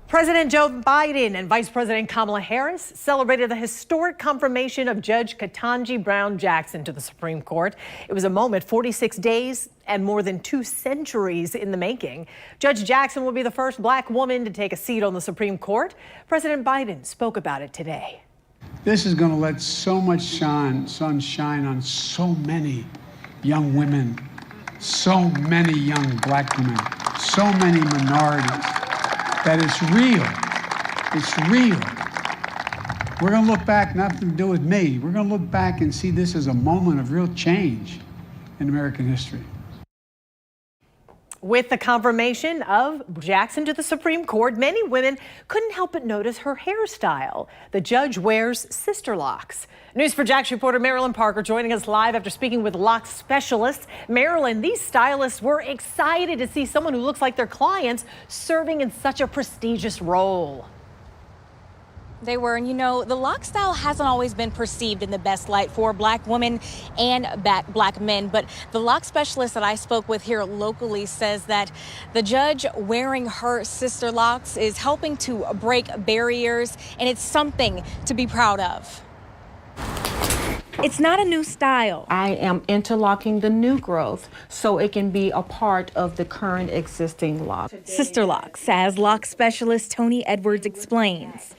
President Joe Biden and Vice President Kamala Harris celebrated the historic confirmation of Judge Ketanji Brown Jackson to the Supreme Court. It was a moment 46 days and more than 2 centuries in the making. Judge Jackson will be the first black woman to take a seat on the Supreme Court. President Biden spoke about it today. This is going to let so much sunshine on so many young women, so many young black women, so many minorities. That it's real. It's real. We're going to look back, nothing to do with me. We're going to look back and see this as a moment of real change in American history. With the confirmation of Jackson to the Supreme Court, many women couldn't help but notice her hairstyle. The judge wears Sisterlocks. News4JAX reporter Marilyn Parker joining us live after speaking with lock specialists. Marilyn, these stylists were excited to see someone who looks like their clients serving in such a prestigious role. They were, and you know, the lock style hasn't always been perceived in the best light for black women and black men. But the lock specialist that I spoke with here locally says that the judge wearing her Sisterlocks is helping to break barriers, and it's something to be proud of. It's not a new style. I am interlocking the new growth so it can be a part of the current existing lock. Sisterlocks, as lock specialist Tony Edwards explains.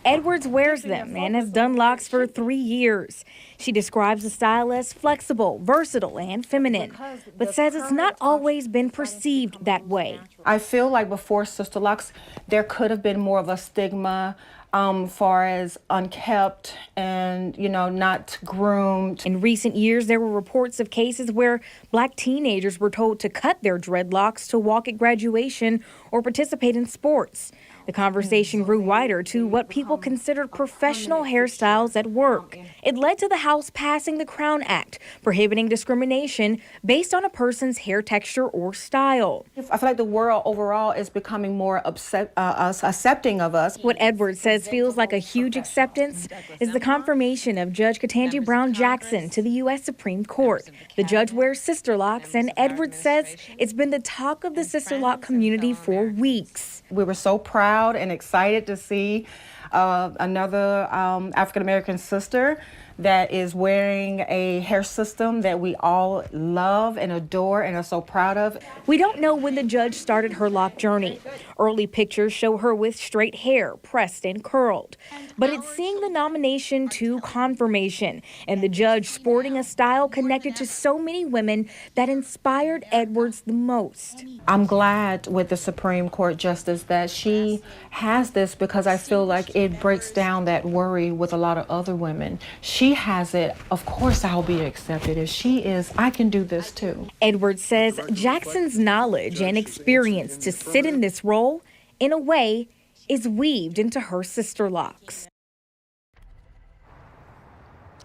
Edwards wears them and has done locks for 3 years. She describes the style as flexible, versatile, and feminine, but says it's not always been perceived that way. I feel like before Sisterlocks, there could have been more of a stigma far as unkept and, you know, not groomed. In recent years, there were reports of cases where black teenagers were told to cut their dreadlocks to walk at graduation or participate in sports. The conversation grew wider to what people considered professional hairstyles at work. It led to the House passing the Crown Act, prohibiting discrimination based on a person's hair texture or style. I feel like the world overall is becoming more accepting of us. What Edwards says feels like a huge acceptance is the confirmation of Judge Ketanji Brown Jackson to the U.S. Supreme Court. The judge wears Sisterlocks, and Edwards says it's been the talk of the Sisterlock community for weeks. We were so proud and excited to see another African-American sister that is wearing a hair system that we all love and adore and are so proud of. We don't know when the judge started her lock journey. Early pictures show her with straight hair, pressed and curled. But it's seeing the nomination to confirmation and the judge sporting a style connected to so many women that inspired Edwards the most. I'm glad with the Supreme Court justice that she has this because I feel like it breaks down that worry with a lot of other women. She has it, of course I'll be accepted. If she is, I can do this too. Edwards says Jackson's knowledge and experience to sit in this role, in a way, is weaved into her Sisterlocks.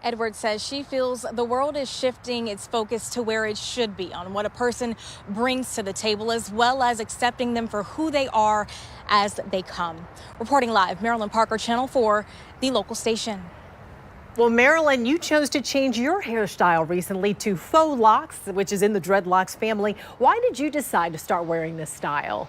Edwards says she feels the world is shifting its focus to where it should be, on what a person brings to the table, as well as accepting them for who they are as they come. Reporting live, Marilyn Parker, Channel 4, the local station. Well, Marilyn, you chose to change your hairstyle recently to faux locks, which is in the dreadlocks family. Why did you decide to start wearing this style?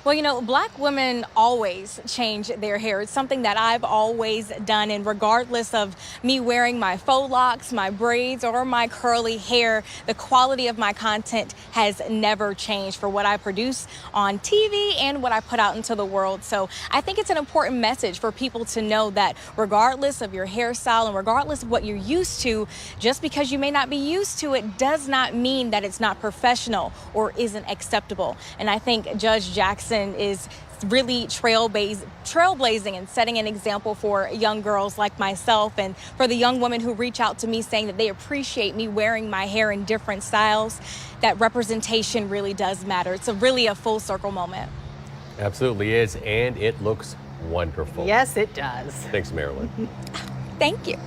Well, you know, black women always change their hair. It's something that I've always done, and regardless of me wearing my faux locks, my braids, or my curly hair, the quality of my content has never changed for what I produce on TV and what I put out into the world. So I think it's an important message for people to know that regardless of your hairstyle and regardless of what you're used to, just because you may not be used to it does not mean that it's not professional or isn't acceptable. And I think Judge Jackson is really trailblazing and setting an example for young girls like myself, and for the young women who reach out to me saying that they appreciate me wearing my hair in different styles. That representation really does matter. It's really a full circle moment. Absolutely is, and it looks wonderful. Yes, it does. Thanks, Marilyn. Thank you.